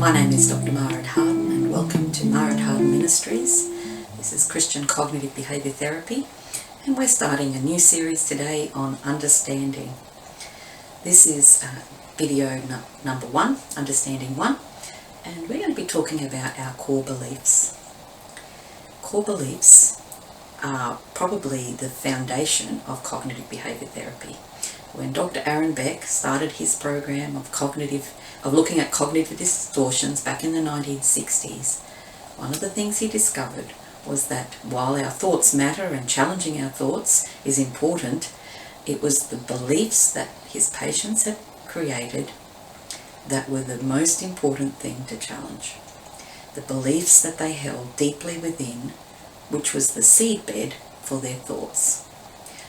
My name is Dr. Mara Harden and welcome to Mara Harden Ministries. This is Christian Cognitive Behaviour Therapy and we're starting a new series today on understanding. This is video number 1, Understanding 1, and we're going to be talking about our core beliefs. Core beliefs are probably the foundation of cognitive behaviour therapy. When Dr. Aaron Beck started his program of looking at cognitive distortions back in the 1960s, one of the things he discovered was that while our thoughts matter and challenging our thoughts is important, it was the beliefs that his patients had created that were the most important thing to challenge. The beliefs that they held deeply within, which was the seedbed for their thoughts.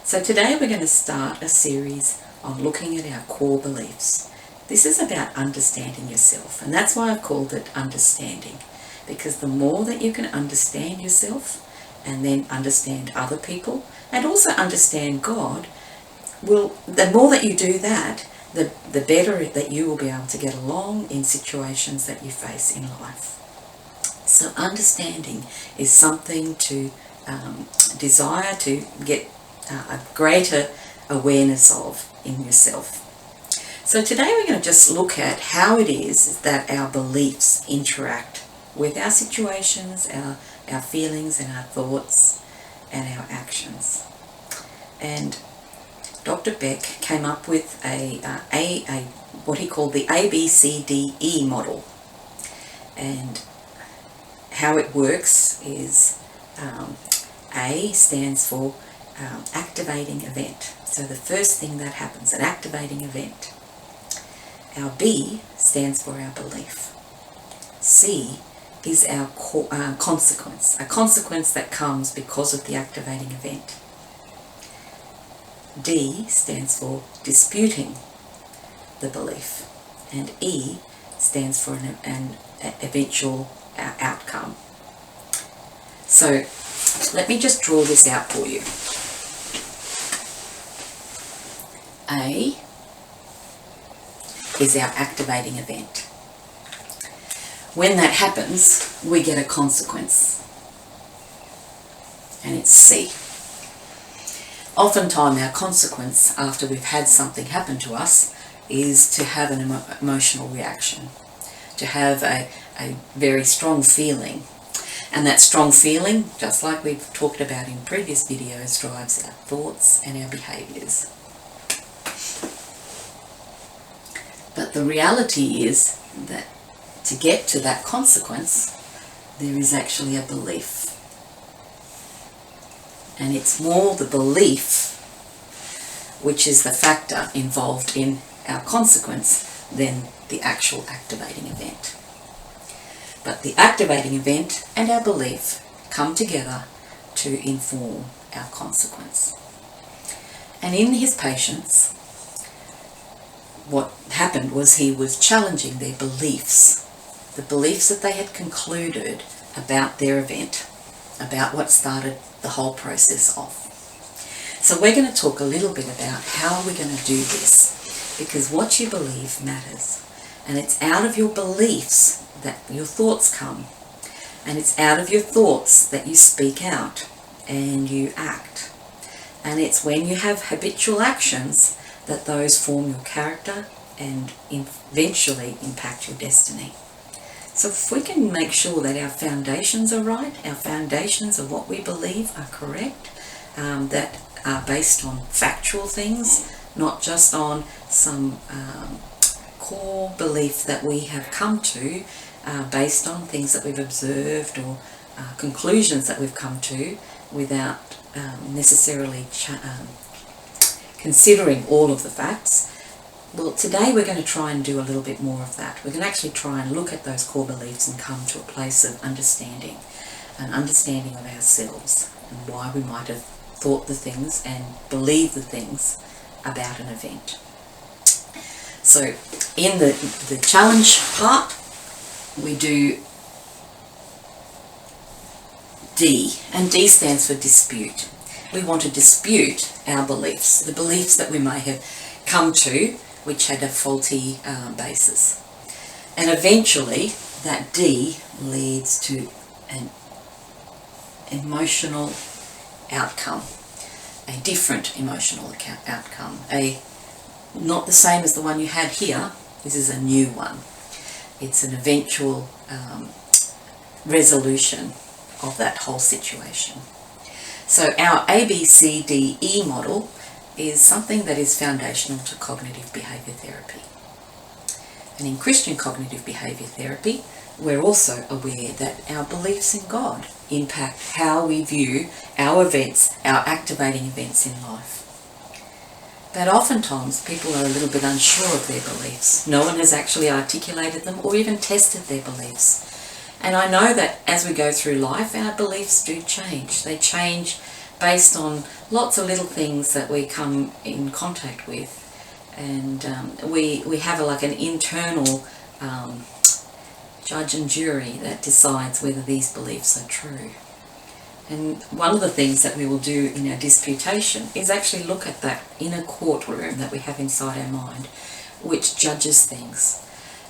So today we're going to start a series on looking at our core beliefs. This is about understanding yourself, and that's why I've called it Understanding, because the more that you can understand yourself and then understand other people and also understand God, the more that you do that, the better that you will be able to get along in situations that you face in life. So understanding is something to desire to get a greater awareness of in yourself. So today we're going to just look at how it is that our beliefs interact with our situations, our feelings and our thoughts and our actions. And Dr. Beck came up with what he called the ABCDE model. And how it works is A stands for activating event. So the first thing that happens, an activating event. Our B stands for our belief. C is our consequence, a consequence that comes because of the activating event. D stands for disputing the belief. And E stands for an eventual outcome. So let me just draw this out for you. A is our activating event. When that happens, we get a consequence, and it's C. Oftentimes our consequence after we've had something happen to us is to have an emotional reaction, to have a very strong feeling. And that strong feeling, just like we've talked about in previous videos, drives our thoughts and our behaviours. But the reality is that to get to that consequence, there is actually a belief. And it's more the belief which is the factor involved in our consequence than the actual activating event. But the activating event and our belief come together to inform our consequence. And in his patients, what happened was he was challenging their beliefs, the beliefs that they had concluded about their event, about what started the whole process off. So we're going to talk a little bit about how we're going to do this, because what you believe matters. And it's out of your beliefs that your thoughts come. And it's out of your thoughts that you speak out and you act. And it's when you have habitual actions that those form your character and eventually impact your destiny. So if we can make sure that our foundations are right, our foundations of what we believe are correct, that are based on factual things, not just on some core belief that we have come to based on things that we've observed or conclusions that we've come to without necessarily considering all of the facts. Well, today we're going to try and do a little bit more of that. We're going to actually try and look at those core beliefs and come to a place of understanding, an understanding of ourselves and why we might have thought the things and believed the things about an event. So in the challenge part, we do D, and D stands for dispute. We want to dispute our beliefs, the beliefs that we may have come to which had a faulty basis. And eventually that D leads to an emotional outcome, a different emotional outcome, not the same as the one you had here. This is a new one. It's an eventual resolution of that whole situation. So our ABCDE model is something that is foundational to cognitive behaviour therapy. And in Christian cognitive behaviour therapy, we're also aware that our beliefs in God impact how we view our events, our activating events in life. But oftentimes people are a little bit unsure of their beliefs. No one has actually articulated them or even tested their beliefs. And I know that as we go through life, our beliefs do change. They change based on lots of little things that we come in contact with. And we have like an internal judge and jury that decides whether these beliefs are true. And one of the things that we will do in our disputation is actually look at that inner courtroom that we have inside our mind, which judges things,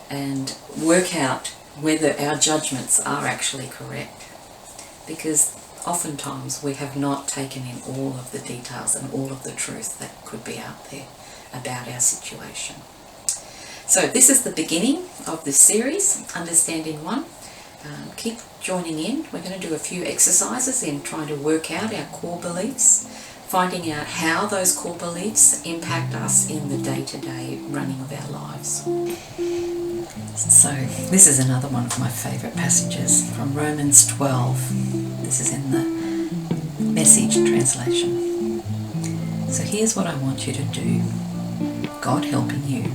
and work out whether our judgments are actually correct. Because oftentimes we have not taken in all of the details and all of the truth that could be out there about our situation. So this is the beginning of this series, Understanding One. Keep joining in. We're going to do a few exercises in trying to work out our core beliefs, finding out how those core beliefs impact us in the day-to-day running of our lives. So this is another one of my favourite passages from Romans 12. This is in the Message translation. So here's what I want you to do. God helping you.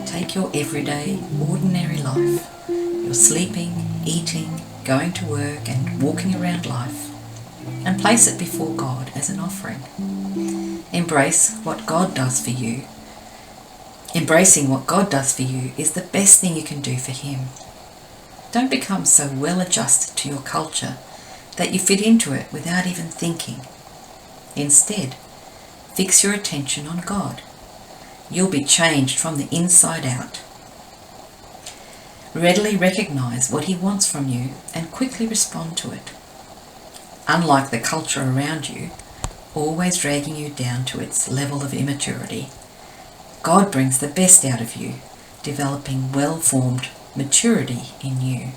Take your everyday, ordinary life, your sleeping, eating, going to work and walking around life, and place it before God as an offering. Embrace what God does for you. Embracing what God does for you is the best thing you can do for Him. Don't become so well adjusted to your culture that you fit into it without even thinking. Instead, fix your attention on God. You'll be changed from the inside out. Readily recognize what He wants from you and quickly respond to it. Unlike the culture around you, always dragging you down to its level of immaturity, God brings the best out of you, developing well-formed maturity in you.